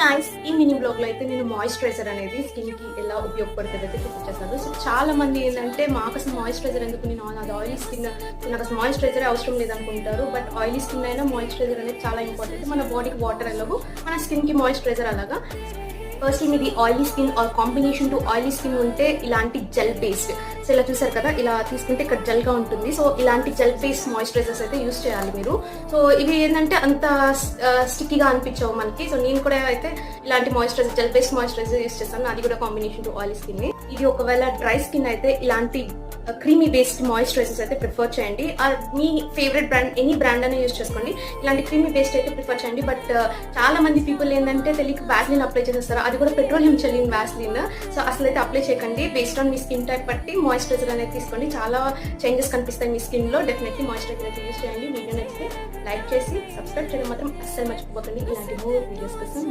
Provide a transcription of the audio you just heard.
Guys, ఈ mini blog లో అయితే నేను మాయిశ్చరైజర్ అనేది స్కిన్ కి ఎలా ఉపయోగపడుతుంది అయితే చూపించేస్తాను. సో చాలా మంది ఏంటంటే మాకు అసలు మాయిశ్చరైజర్ ఎందుకు, నేను అది ఆయిలీ స్కిన్, నాకు అసలు మాయిశ్చరైజర్ అవసరం లేదనుకుంటారు. బట్ ఆయిలీ స్కిన్ అయినా మాయిశ్చరైజర్ అనేది చాలా ఇంపార్టెంట్. మన బాడీకి వాటర్ ఎలాగో మన స్కిన్ కి మాయిశ్చరైజర్ అలాగా. ఫస్ట్ మీది oily skin or combination to oily skin ఉంటే ఇలాంటి జెల్ బేస్డ్, సో ఇలా చూసారు కదా, ఇలా తీసుకుంటే ఇక్కడ జెల్గా ఉంటుంది. సో ఇలాంటి జెల్ బేస్డ్ మాయిశ్చరైజర్స్ అయితే యూస్ చేయాలి మీరు. సో ఇవి ఏంటంటే అంత స్టిక్కీగా అనిపించవు మనకి. సో నేను కూడా అయితే ఇలాంటి moisturiser, gel based moisturiser use చేస్తాను. అది కూడా కాంబినేషన్ టు ఆయిలీ స్కిన్. ఇది ఒకవేళ డ్రై స్కిన్ అయితే ఇలాంటి క్రీమీ బేస్డ్ మాయిశ్చరైజర్స్ అయితే ప్రిఫర్ చేయండి. మీ ఫేవరెట్ బ్రాండ్, ఎనీ బ్రాండ్ అయినా యూస్ చేసుకోండి. ఇలాంటి క్రీమీ బేస్డ్ అయితే ప్రిఫర్ చేయండి. బట్ చాలా మంది పీపుల్ ఏంటంటే తెలియక వ్యాస్లిన్ అప్లై చేసేస్తారు. అది కూడా పెట్రోలియం చెల్లిన వ్యాస్లిన్. సో అసలు అయితే అప్లై చేయకండి. Based on me skin type బట్టి మాయిశ్చరైజర్ అనేది తీసుకోండి. చాలా చేంజెస్ కనిపిస్తాయి మీ స్కిన్ లో. డెఫినెట్లీ మాయిశ్చరైజర్ అయితే యూస్ చేయండి. వీడియో నచ్చితే లైక్ చేసి సబ్స్క్రైబ్ చేయడం మాత్రం అస్సలు మర్చిపోకండి. ఇలాంటి మోర్ వీడియోస్ కోసం.